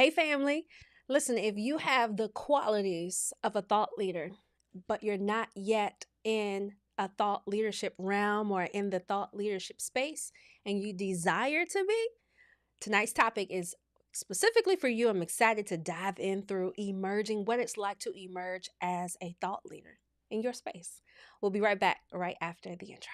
Hey, family. Listen, if you have the qualities of a thought leader, but you're not yet in a thought leadership realm or in the thought leadership space, and you desire to be, tonight's topic is specifically for you. I'm excited to dive in through emerging, what it's like to emerge as a thought leader in your space. We'll be right back right after the intro.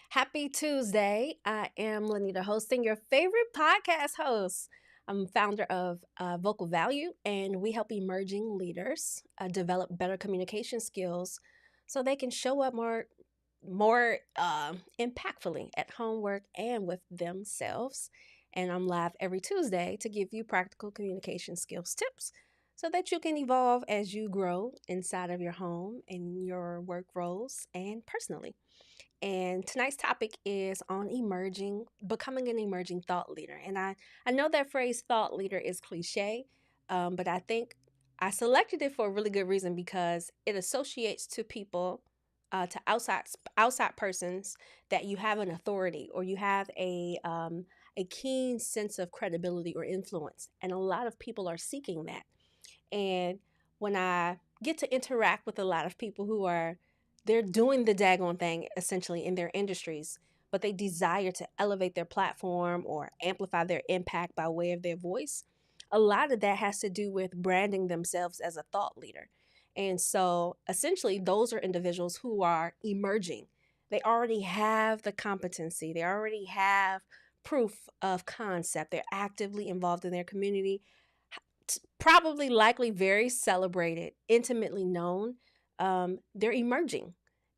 Happy Tuesday. I am Lanita, hosting your favorite podcast host. I'm founder of Vocal Value, and we help emerging leaders develop better communication skills so they can show up more impactfully at home, work, and with themselves. And I'm live every Tuesday to give you practical communication skills tips so that you can evolve as you grow inside of your home, in your work roles, and personally. And tonight's topic is on becoming an emerging thought leader. And I know that phrase thought leader is cliche, but I think I selected it for a really good reason because it associates to people, to outside persons, that you have an authority or you have a keen sense of credibility or influence. And a lot of people are seeking that. And when I get to interact with a lot of people they're doing the daggone thing essentially in their industries, but they desire to elevate their platform or amplify their impact by way of their voice. A lot of that has to do with branding themselves as a thought leader. And so essentially, those are individuals who are emerging. They already have the competency, they already have proof of concept, they're actively involved in their community, probably likely very celebrated, intimately known. They're emerging.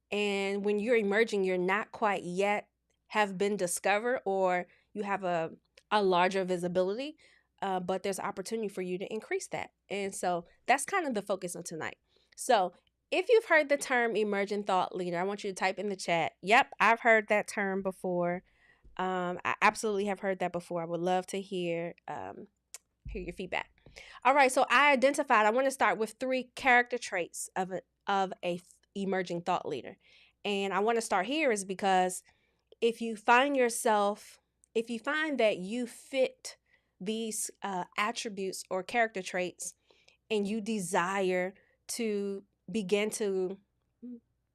And when you're emerging, you're not quite yet have been discovered or you have a larger visibility, but there's opportunity for you to increase that. And so that's kind of the focus of tonight. So if you've heard the term emerging thought leader, I want you to type in the chat, yep, I've heard that term before. I absolutely have heard that before. I would love to hear your feedback. All right, so I want to start with three character traits of a emerging thought leader. And I want to start here is because if you find that you fit these attributes or character traits and you desire to begin to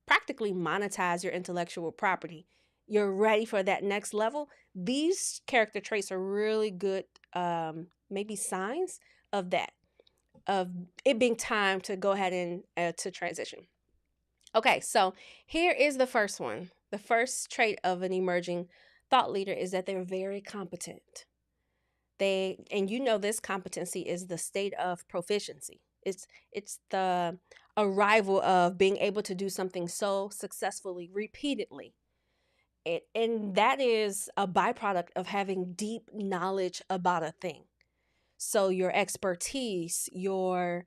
practically monetize your intellectual property, you're ready for that next level, these character traits are really good, maybe signs of that, of it being time to go ahead and to transition. Okay, so here is the first one. The first trait of an emerging thought leader is that they're very competent. And this competency is the state of proficiency. It's the arrival of being able to do something so successfully repeatedly. And that is a byproduct of having deep knowledge about a thing. So your expertise, your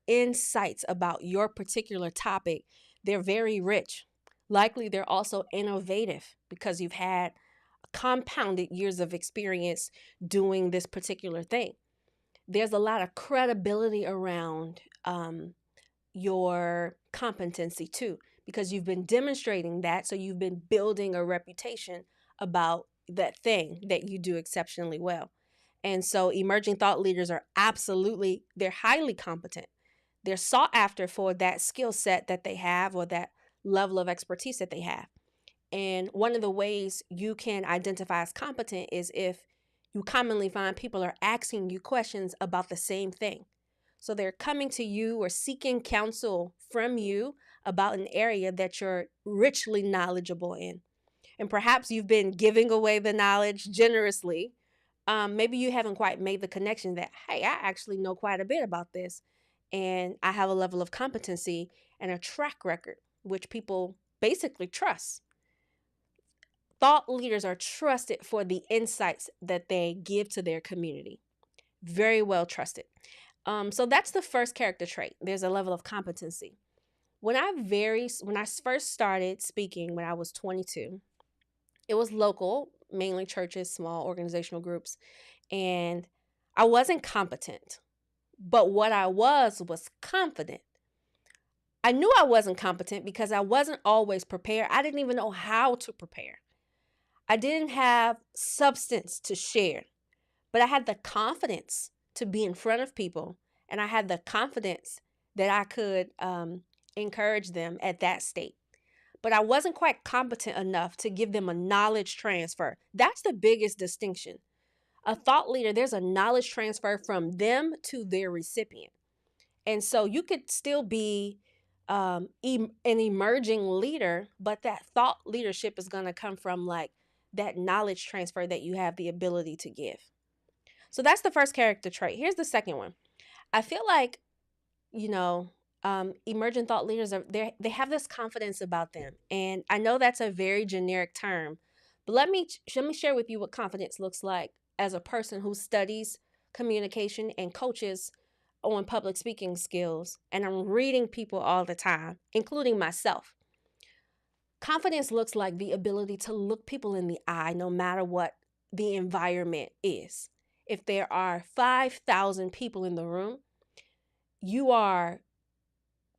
insights about your particular topic, they're very rich. Likely they're also innovative because you've had compounded years of experience doing this particular thing. There's a lot of credibility around your competency too, because you've been demonstrating that. So you've been building a reputation about that thing that you do exceptionally well. And so emerging thought leaders they're highly competent. They're sought after for that skill set that they have or that level of expertise that they have. And one of the ways you can identify as competent is if you commonly find people are asking you questions about the same thing. So they're coming to you or seeking counsel from you about an area that you're richly knowledgeable in. And perhaps you've been giving away the knowledge generously. Maybe you haven't quite made the connection that, hey, I actually know quite a bit about this. And I have a level of competency and a track record, which people basically trust. Thought leaders are trusted for the insights that they give to their community. very well trusted. So that's the first character trait. There's a level of competency. When I first started speaking when I was 22, it was local, mainly churches, small organizational groups, and I wasn't competent. But what I was confident. I knew I wasn't competent because I wasn't always prepared. I didn't even know how to prepare. I didn't have substance to share, but I had the confidence to be in front of people, and I had the confidence that I could encourage them at that state. But I wasn't quite competent enough to give them a knowledge transfer. That's the biggest distinction. A thought leader, there's a knowledge transfer from them to their recipient. And so you could still be an emerging leader, but that thought leadership is going to come from like that knowledge transfer that you have the ability to give. So that's the first character trait. Here's the second one. I feel like, you know, emergent thought leaders they have this confidence about them, and I know that's a very generic term, but let me share with you what confidence looks like as a person who studies communication and coaches on public speaking skills, and I'm reading people all the time, including myself. Confidence looks like the ability to look people in the eye no matter what the environment is. If there are 5,000 people in the room, you are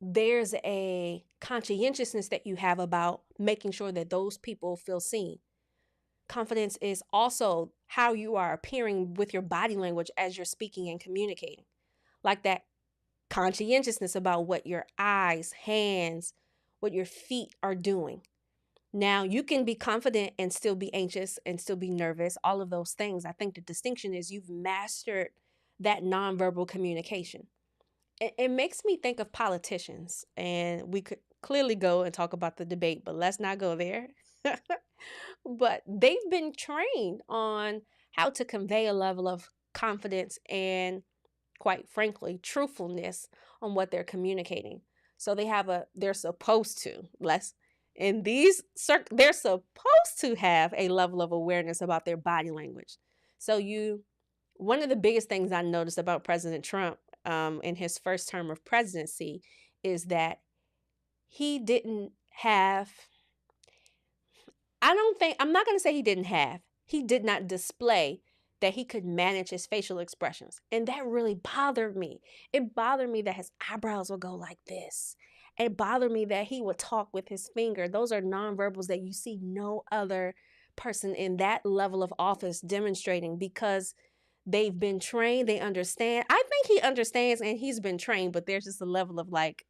there's a conscientiousness that you have about making sure that those people feel seen. Confidence is also how you are appearing with your body language as you're speaking and communicating. Like that conscientiousness about what your eyes, hands, what your feet are doing. Now, you can be confident and still be anxious and still be nervous, all of those things. I think the distinction is you've mastered that nonverbal communication. It makes me think of politicians, and we could clearly go and talk about the debate, but let's not go there. But they've been trained on how to convey a level of confidence and, quite frankly, truthfulness on what they're communicating. So they're supposed to, they're supposed to have a level of awareness about their body language. So one of the biggest things I noticed about President Trump in his first term of presidency is that he didn't have, I'm not going to say he didn't have, he did not display that he could manage his facial expressions. And that really bothered me. It bothered me that his eyebrows would go like this. It bothered me that he would talk with his finger. Those are nonverbals that you see no other person in that level of office demonstrating, because they've been trained, they understand. I think he understands and he's been trained, but there's just a level of like,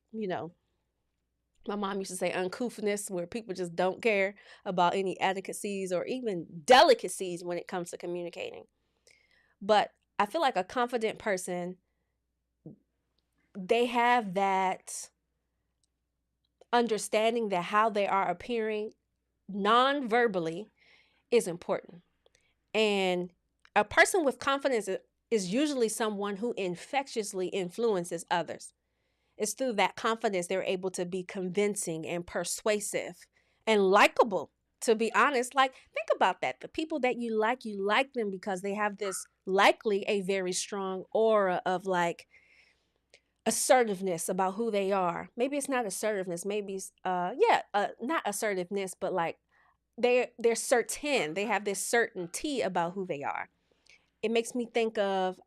my mom used to say uncouthness, where people just don't care about any etiquettes or even delicacies when it comes to communicating. But I feel like a confident person, they have that understanding that how they are appearing non-verbally is important. And a person with confidence is usually someone who infectiously influences others. It's through that confidence they're able to be convincing and persuasive and likable. To be honest, like, think about that. The people that you like them because they have this likely a very strong aura of like assertiveness about who they are. Maybe it's not assertiveness. Maybe it's not assertiveness, but like they're certain. They have this certainty about who they are. It makes me think of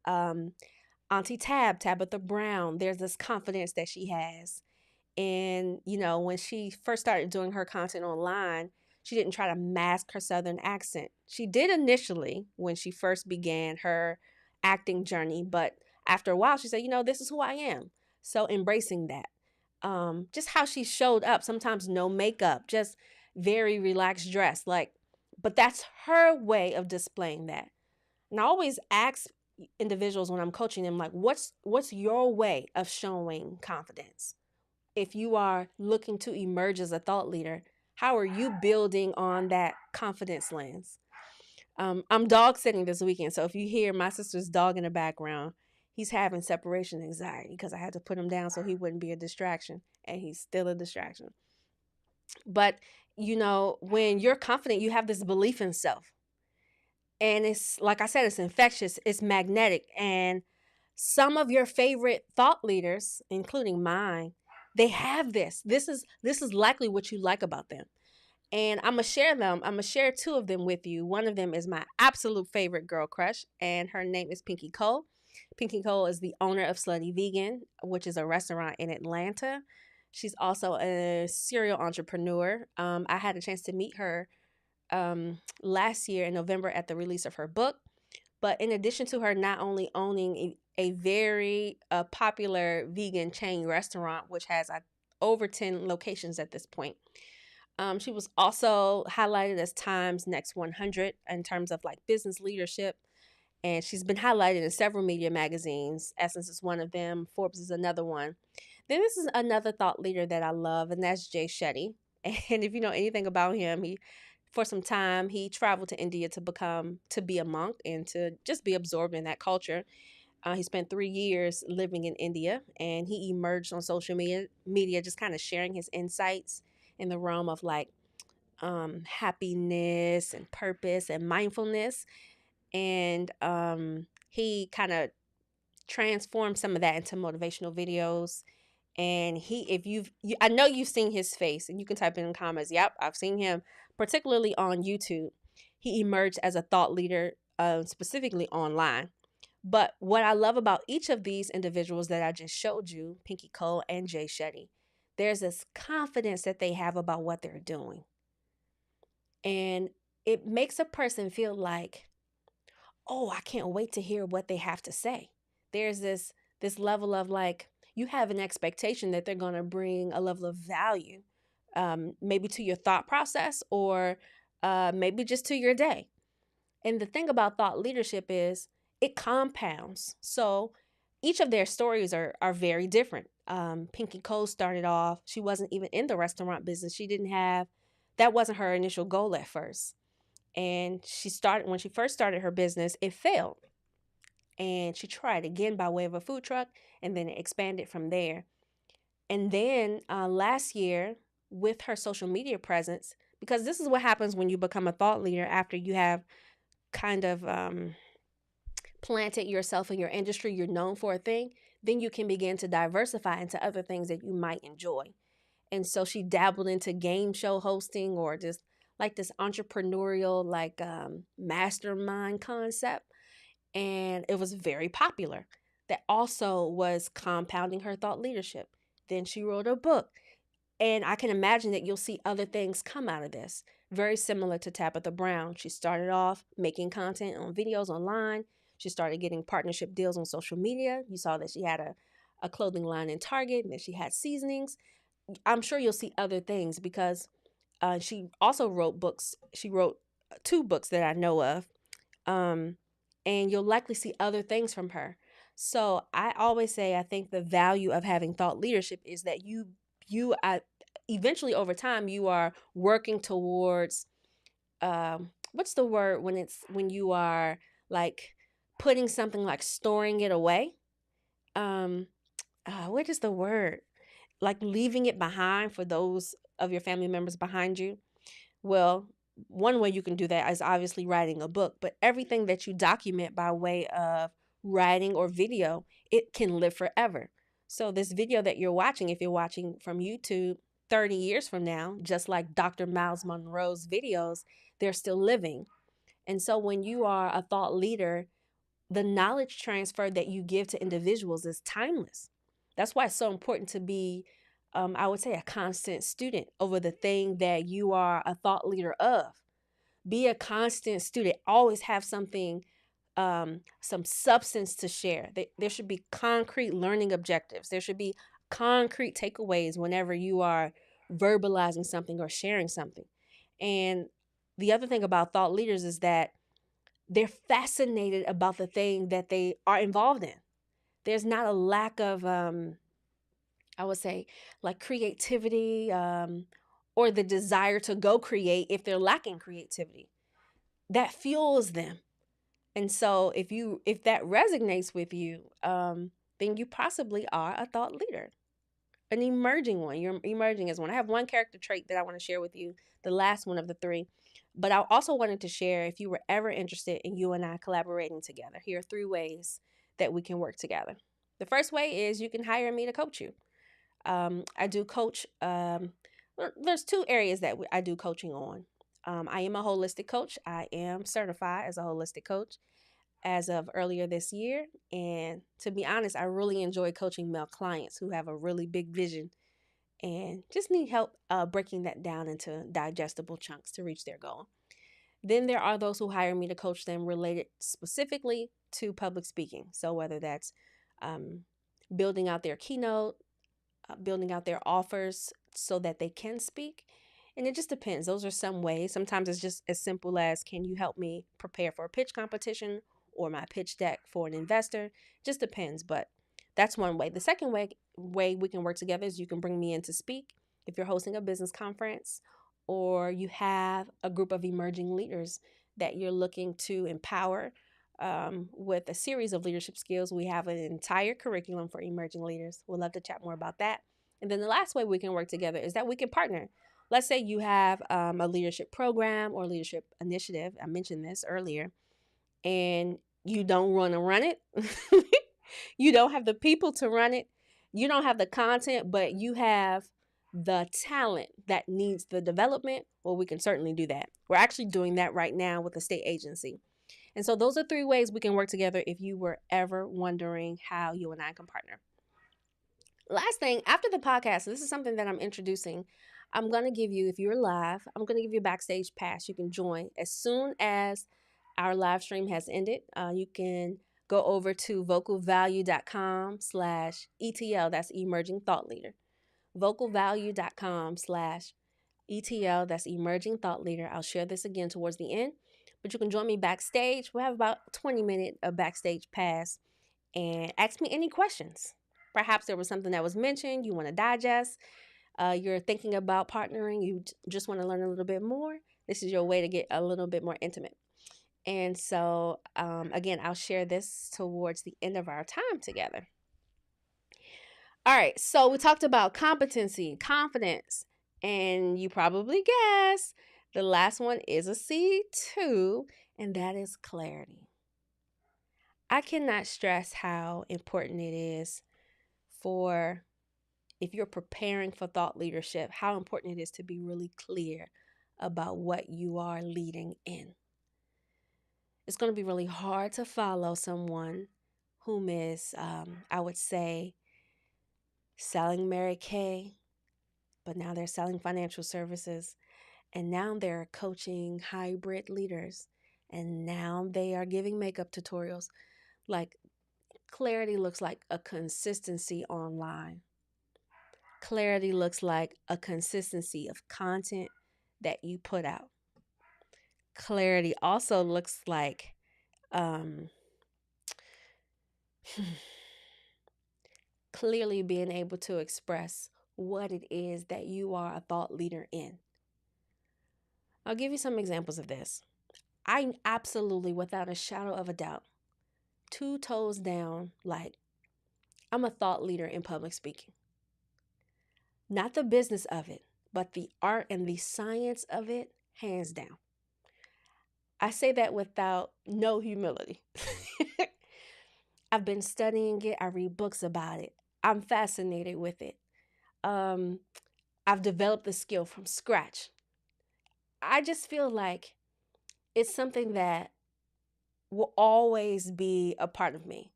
Auntie Tabitha Brown. There's this confidence that she has. And, when she first started doing her content online, she didn't try to mask her Southern accent. She did initially when she first began her acting journey, but after a while she said, this is who I am. So embracing that. Just how she showed up, sometimes no makeup, just very relaxed dress. But that's her way of displaying that. And I always ask individuals when I'm coaching them, like, what's your way of showing confidence? If you are looking to emerge as a thought leader, how are you building on that confidence lens? I'm dog sitting this weekend, so if you hear my sister's dog in the background, he's having separation anxiety because I had to put him down so he wouldn't be a distraction, and he's still a distraction. But, when you're confident, you have this belief in self. And it's, like I said, it's infectious, it's magnetic. And some of your favorite thought leaders, including mine, they have this. This is likely what you like about them. And I'm gonna share them. I'm gonna share two of them with you. One of them is my absolute favorite girl crush, and her name is Pinky Cole. Pinky Cole is the owner of Slutty Vegan, which is a restaurant in Atlanta. She's also a serial entrepreneur. I had a chance to meet her last year in November at the release of her book. But in addition to her not only owning a very popular vegan chain restaurant, which has over 10 locations at this point, she was also highlighted as Times Next 100 in terms of like business leadership. And she's been highlighted in several media magazines. Essence is one of them. Forbes is another one. Then this is another thought leader that I love, and that's Jay Shetty. And if you know anything about him, for some time he traveled to India to be a monk and to just be absorbed in that culture. He spent 3 years living in India, and he emerged on social media just kind of sharing his insights in the realm of like happiness and purpose and mindfulness. And he kind of transformed some of that into motivational videos. And I know you've seen his face, and you can type in the comments. Yep, I've seen him, particularly on YouTube. He emerged as a thought leader, specifically online. But what I love about each of these individuals that I just showed you, Pinky Cole and Jay Shetty, there's this confidence that they have about what they're doing. And it makes a person feel like, oh, I can't wait to hear what they have to say. There's this level of like, you have an expectation that they're going to bring a level of value, maybe to your thought process, or maybe just to your day. And the thing about thought leadership is it compounds. So each of their stories are very different. Pinky Cole started off, she wasn't even in the restaurant business. That wasn't her initial goal at first. And when she first started her business, it failed. And she tried again by way of a food truck, and then it expanded from there. And then last year, with her social media presence, because this is what happens when you become a thought leader after you have kind of planted yourself in your industry, you're known for a thing, then you can begin to diversify into other things that you might enjoy. And so she dabbled into game show hosting, or just like this entrepreneurial like mastermind concept. And it was very popular. That also was compounding her thought leadership. Then she wrote a book. And I can imagine that you'll see other things come out of this. Very similar to Tabitha Brown. She started off making content on videos online. She started getting partnership deals on social media. You saw that she had a clothing line in Target, and that she had seasonings. I'm sure you'll see other things because she also wrote books. She wrote two books that I know of. And you'll likely see other things from her. So I always say, I think the value of having thought leadership is that you eventually over time you are working towards what's the word when you are like putting something, like storing it away. What is the word? Like leaving it behind for those of your family members behind you. Well, one way you can do that is obviously writing a book, but everything that you document by way of writing or video, it can live forever. So this video that you're watching, if you're watching from YouTube 30 years from now, just like Dr. Miles Monroe's videos, they're still living. And so when you are a thought leader, the knowledge transfer that you give to individuals is timeless. That's why it's so important to be, I would say, a constant student over the thing that you are a thought leader of. Be a constant student. Always have something, some substance to share. There should be concrete learning objectives. There should be concrete takeaways whenever you are verbalizing something or sharing something. And the other thing about thought leaders is that they're fascinated about the thing that they are involved in. There's not a lack of, I would say, like creativity or the desire to go create if they're lacking creativity. That fuels them. And so if that resonates with you, then you possibly are a thought leader, an emerging one. You're emerging as one. I have one character trait that I want to share with you, the last one of the three. But I also wanted to share, if you were ever interested in you and I collaborating together, here are 3 ways that we can work together. The first way is you can hire me to coach you. I do coach. There's 2 areas that I do coaching on. I am a holistic coach. I am certified as a holistic coach as of earlier this year. And to be honest, I really enjoy coaching male clients who have a really big vision and just need help breaking that down into digestible chunks to reach their goal. Then there are those who hire me to coach them related specifically to public speaking. So whether that's um, building out their keynote, building out their offers so that they can speak. And it just depends. Those are some ways. Sometimes it's just as simple as, can you help me prepare for a pitch competition or my pitch deck for an investor? Just depends, but that's one way. The second way we can work together is you can bring me in to speak if you're hosting a business conference or you have a group of emerging leaders that you're looking to empower with a series of leadership skills. We have an entire curriculum for emerging leaders. We'd love to chat more about that. And then the last way we can work together is that we can partner. Let's say you have a leadership program or leadership initiative. I mentioned this earlier, and you don't want to run it. You don't have the people to run it. You don't have the content, but you have the talent that needs the development. Well, we can certainly do that. We're actually doing that right now with a state agency. And so those are 3 ways we can work together if you were ever wondering how you and I can partner. Last thing, after the podcast, this is something that I'm introducing. I'm going to give you, if you're live, I'm going to give you a backstage pass. You can join as soon as our live stream has ended. You can go over to vocalvalue.com/ETL. That's Emerging Thought Leader. vocalvalue.com/ETL. That's Emerging Thought Leader. I'll share this again towards the end, but you can join me backstage. We'll have about 20-minute backstage pass and ask me any questions. Perhaps there was something that was mentioned you want to digest. You're thinking about partnering. You just want to learn a little bit more. This is your way to get a little bit more intimate. And so, again, I'll share this towards the end of our time together. All right, so we talked about competency, confidence, and you probably guessed the last one is a C2, and that is clarity. I cannot stress how important it is for, if you're preparing for thought leadership, how important it is to be really clear about what you are leading in. It's going to be really hard to follow someone whom is, I would say, selling Mary Kay, but now they're selling financial services, and now they're coaching hybrid leaders, and now they are giving makeup tutorials. Like, clarity looks like a consistency online. Clarity looks like a consistency of content that you put out. Clarity also looks like clearly being able to express what it is that you are a thought leader in. I'll give you some examples of this. I absolutely, without a shadow of a doubt, 2 toes down, like, I'm a thought leader in public speaking. Not the business of it, but the art and the science of it, hands down. I say that without no humility. I've been studying it. I read books about it. I'm fascinated with it. I've developed the skill from scratch. I just feel like it's something that will always be a part of me.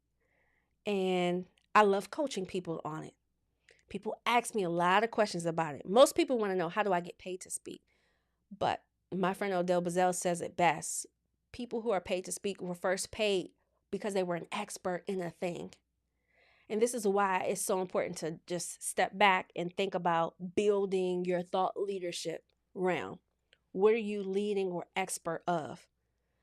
And I love coaching people on it. People ask me a lot of questions about it. Most people want to know, how do I get paid to speak? But my friend Odell Bazell says it best. People who are paid to speak were first paid because they were an expert in a thing. And this is why it's so important to just step back and think about building your thought leadership realm. What are you leading or expert of?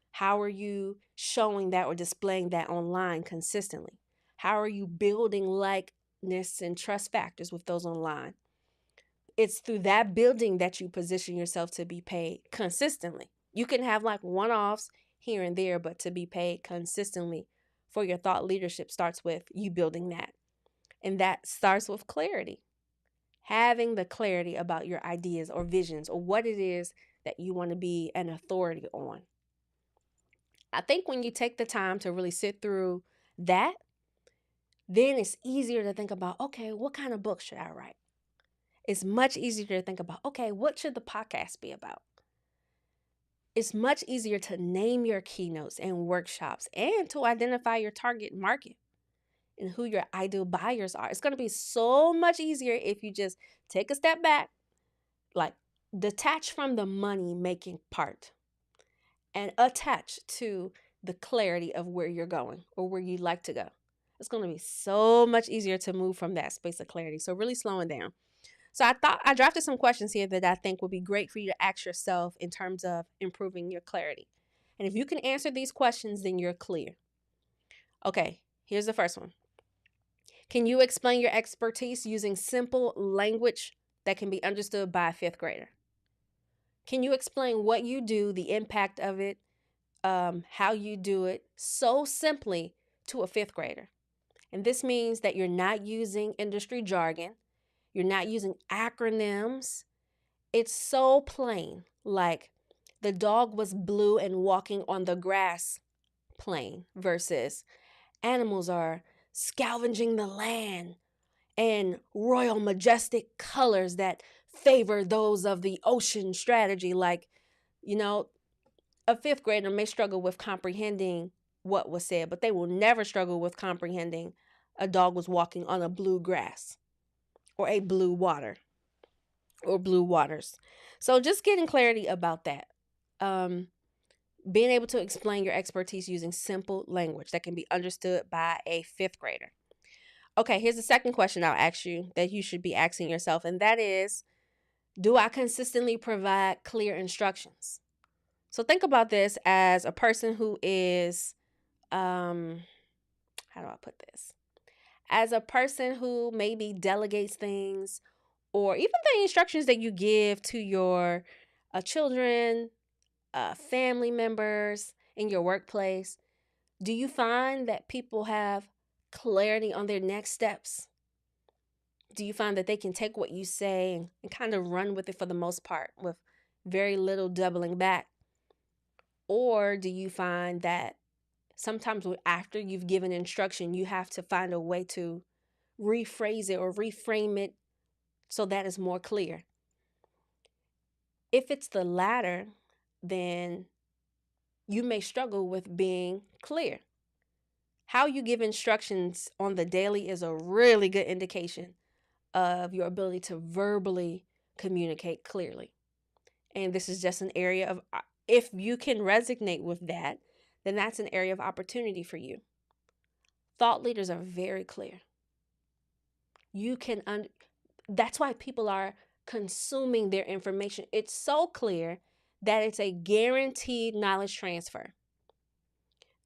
How are you showing that or displaying that online consistently? How are you building likeness and trust factors with those online? It's through that building that you position yourself to be paid consistently. You can have like one-offs here and there, but to be paid consistently for your thought leadership starts with you building that. And that starts with clarity. Having the clarity about your ideas or visions or what it is that you want to be an authority on. I think when you take the time to really sit through that, then it's easier to think about, okay, what kind of book should I write? It's much easier to think about, okay, what should the podcast be about? It's much easier to name your keynotes and workshops and to identify your target market and who your ideal buyers are. It's going to be so much easier if you just take a step back, like detach from the money making part and attach to the clarity of where you're going or where you'd like to go. It's going to be so much easier to move from that space of clarity. So really slowing down. So I thought I drafted some questions here that I think would be great for you to ask yourself in terms of improving your clarity. And if you can answer these questions, then you're clear. Okay, here's the first one. Can you explain your expertise using simple language that can be understood by a fifth grader? Can you explain what you do, the impact of it, how you do it so simply to a fifth grader? And this means that you're not using industry jargon. You're not using acronyms. It's so plain, like the dog was blue and walking on the grass plain versus animals are scavenging the land and royal majestic colors that favor those of the ocean strategy. Like, you know, a fifth grader may struggle with comprehending what was said, but they will never struggle with comprehending a dog was walking on a blue grass or a blue water or blue waters. So just getting clarity about that. Being able to explain your expertise using simple language that can be understood by a fifth grader. Okay, here's the second question I'll ask you that you should be asking yourself, and that is, do I consistently provide clear instructions? So think about this as a person who is, how do I put this? As a person who maybe delegates things or even the instructions that you give to your children, family members in your workplace, do you find that people have clarity on their next steps? Do you find that they can take what you say and kind of run with it for the most part with very little doubling back? Or do you find that sometimes after you've given instruction, you have to find a way to rephrase it or reframe it so that is more clear? If it's the latter, then you may struggle with being clear. How you give instructions on the daily is a really good indication of your ability to verbally communicate clearly. And this is just an area of, if you can resonate with that, then that's an area of opportunity for you. Thought leaders are very clear. That's why people are consuming their information. It's so clear that it's a guaranteed knowledge transfer.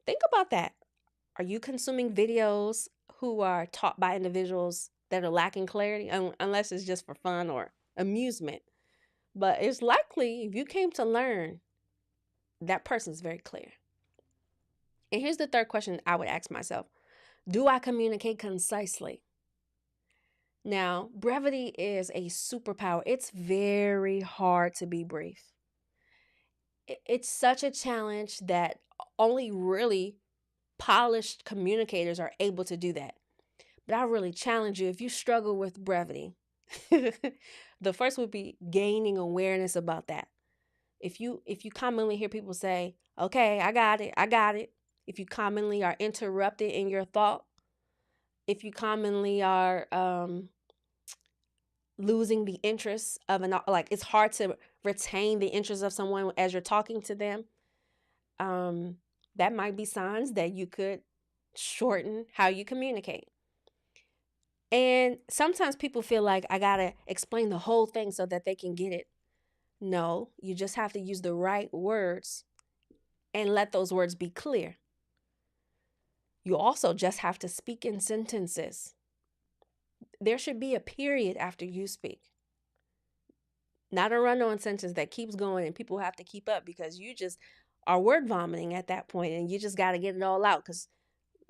Think about that. Are you consuming videos who are taught by individuals that are lacking clarity? Unless it's just for fun or amusement. But it's likely if you came to learn, that person's very clear. And here's the third question I would ask myself. Do I communicate concisely? Now, brevity is a superpower. It's very hard to be brief. It's such a challenge that only really polished communicators are able to do that. But I really challenge you, if you struggle with brevity, the first would be gaining awareness about that. If you commonly hear people say, okay, I got it. If you commonly are interrupted in your thought, if you commonly are losing the interest of like it's hard to retain the interest of someone as you're talking to them, that might be signs that you could shorten how you communicate. And sometimes people feel like I gotta explain the whole thing so that they can get it. No, you just have to use the right words and let those words be clear. You also just have to speak in sentences. There should be a period after you speak. Not a run-on sentence that keeps going and people have to keep up because you just are word vomiting at that point and you just got to get it all out, because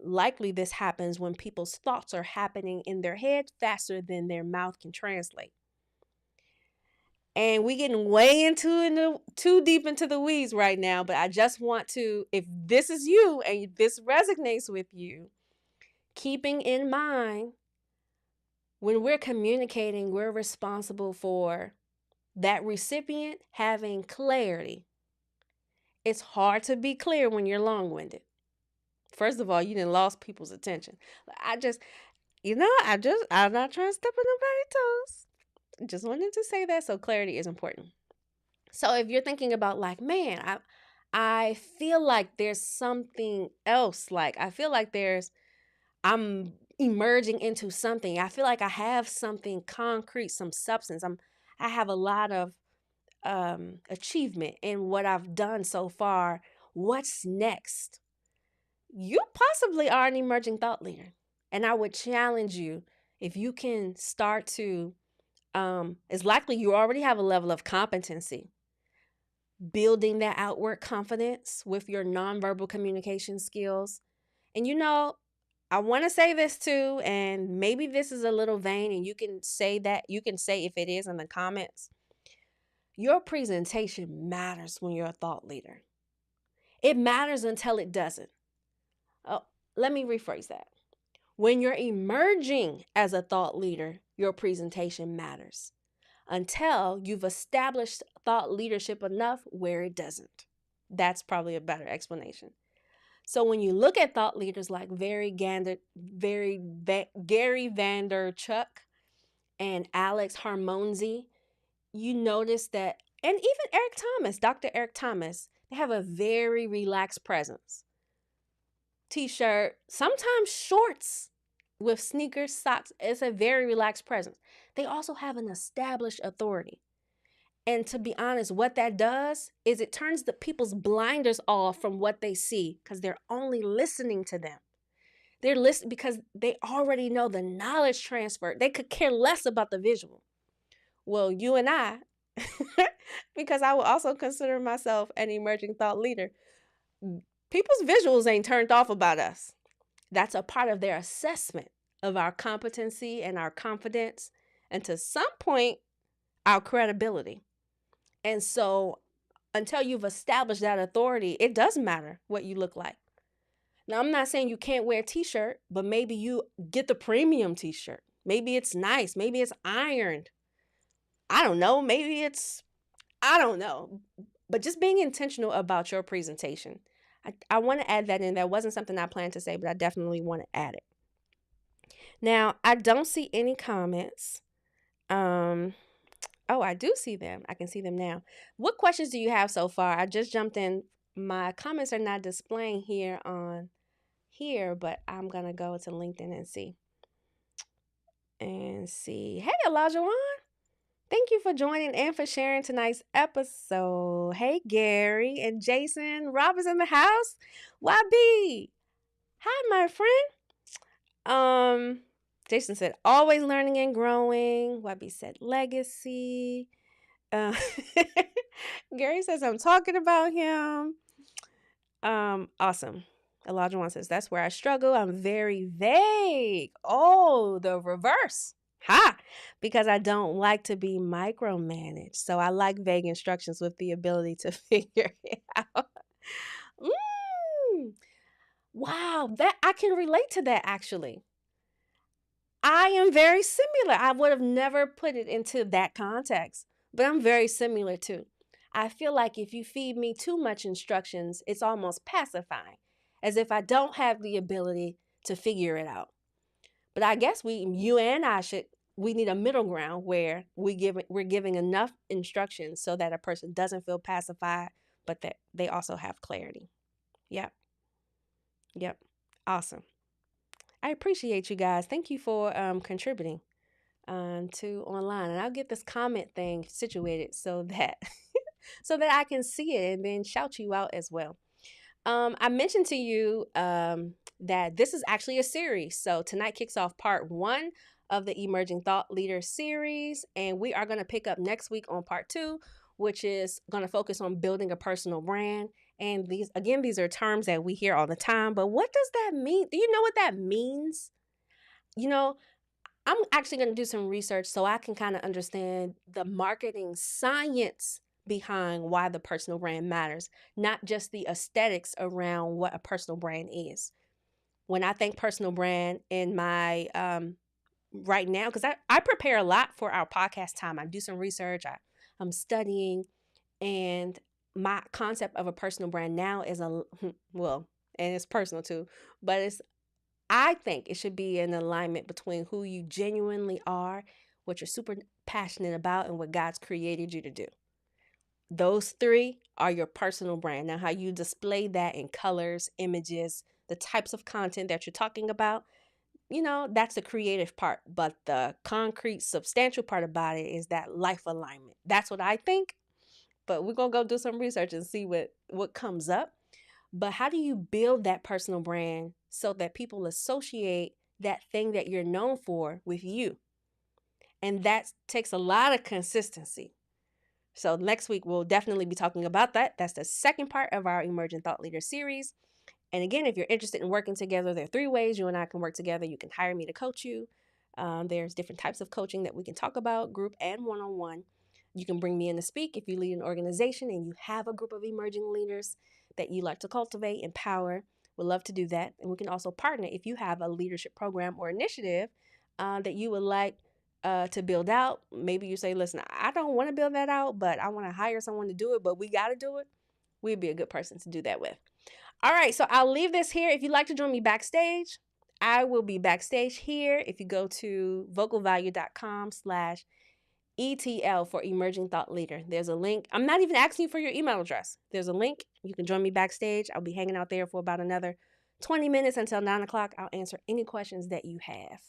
likely this happens when people's thoughts are happening in their head faster than their mouth can translate. And we getting way too deep into the weeds right now, but I just want to, if this is you and this resonates with you, keeping in mind when we're communicating, we're responsible for that recipient having clarity. It's hard to be clear when you're long-winded. First of all, you done lost people's attention. I just, I'm not trying to step on nobody's toes. Just wanted to say that. So clarity is important. So if you're thinking about like, man, I feel like there's something else. Like I feel like I'm emerging into something. I feel like I have something concrete, some substance. I have a lot of achievement in what I've done so far. What's next? You possibly are an emerging thought leader. And I would challenge you, if you can start to, it's likely you already have a level of competency, building that outward confidence with your nonverbal communication skills. And I want to say this too, and maybe this is a little vain, and you can say if it is in the comments. Your presentation matters when you're a thought leader. It matters until it doesn't. Oh, let me rephrase that. When you're emerging as a thought leader, your presentation matters until you've established thought leadership enough where it doesn't. That's probably a better explanation. So when you look at thought leaders like Gary Vaynerchuk and Alex Hormozi, you notice that, and even Dr. Eric Thomas, they have a very relaxed presence. T-shirt, sometimes shorts with sneakers, socks. It's a very relaxed presence. They also have an established authority. And to be honest, what that does is it turns the people's blinders off from what they see because they're only listening to them. They're listening because they already know the knowledge transfer. They could care less about the visual. Well, you and I, because I would also consider myself an emerging thought leader, people's visuals ain't turned off about us. That's a part of their assessment of our competency and our confidence, and to some point, our credibility. And so until you've established that authority, it does matter what you look like. Now, I'm not saying you can't wear a t-shirt, but maybe you get the premium t-shirt. Maybe it's nice. Maybe it's ironed. I don't know. I don't know. But just being intentional about your presentation. I want to add that in. That wasn't something I planned to say, but I definitely want to add it. Now, I don't see any comments. Oh, I do see them. I can see them now. What questions do you have so far? I just jumped in. My comments are not displaying here on here, but I'm going to go to LinkedIn and see. Hey, Elijah Juan. Thank you for joining and for sharing tonight's episode. Hey, Gary and Jason. Rob is in the house. YB. Hi, my friend. Jason said, always learning and growing. YB said, legacy. Gary says, I'm talking about him. Awesome. Elijah One says, that's where I struggle. I'm very vague. Oh, the reverse. Ha! Because I don't like to be micromanaged. So I like vague instructions with the ability to figure it out. Wow, that I can relate to that actually. I am very similar. I would have never put it into that context, but I'm very similar too. I feel like if you feed me too much instructions, it's almost pacifying, as if I don't have the ability to figure it out. But I guess you and I we need a middle ground where we're giving enough instructions so that a person doesn't feel pacified, but that they also have clarity. Yep. Awesome. I appreciate you guys. Thank you for contributing to online, and I'll get this comment thing situated so that so that I can see it and then shout you out as well. I mentioned to you that this is actually a series. So tonight kicks off part 1 of the Emerging Thought Leader series, and we are going to pick up next week on part 2, which is going to focus on building a personal brand. And these are terms that we hear all the time, but what does that mean? Do you know what that means? I'm actually going to do some research so I can kind of understand the marketing science behind why the personal brand matters, not just the aesthetics around what a personal brand is. When I think personal brand in my right now, because I prepare a lot for our podcast time. I do some research, I'm studying, and my concept of a personal brand now is well, and it's personal too, but I think it should be an alignment between who you genuinely are, what you're super passionate about, and what God's created you to do. Those three are your personal brand. Now, how you display that in colors, images, the types of content that you're talking about, that's the creative part. But the concrete, substantial part about it is that life alignment. That's what I think. But we're going to go do some research and see what comes up. But how do you build that personal brand so that people associate that thing that you're known for with you? And that takes a lot of consistency. So next week, we'll definitely be talking about that. That's the second part of our Emerging Thought Leader series. And again, if you're interested in working together, there are 3 ways you and I can work together. You can hire me to coach you. There's different types of coaching that we can talk about, group and one-on-one. You can bring me in to speak if you lead an organization and you have a group of emerging leaders that you like to cultivate, empower. We'd love to do that. And we can also partner if you have a leadership program or initiative that you would like to build out. Maybe you say, listen, I don't want to build that out, but I want to hire someone to do it, but we got to do it. We'd be a good person to do that with. All right, so I'll leave this here. If you'd like to join me backstage, I will be backstage here. If you go to vocalvalue.com/ETL for Emerging Thought Leader, there's a link. I'm not even asking you for your email address. There's a link. You can join me backstage. I'll be hanging out there for about another 20 minutes until 9 o'clock. I'll answer any questions that you have.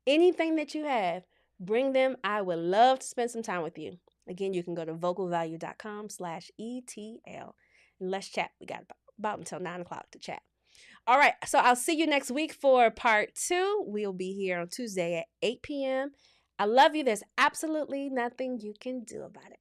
Anything that you have, bring them. I would love to spend some time with you. Again, you can go to vocalvalue.com/ETL and let's chat. We got about until 9 o'clock to chat. All right, so I'll see you next week for part 2. We'll be here on Tuesday at 8 p.m. I love you. There's absolutely nothing you can do about it.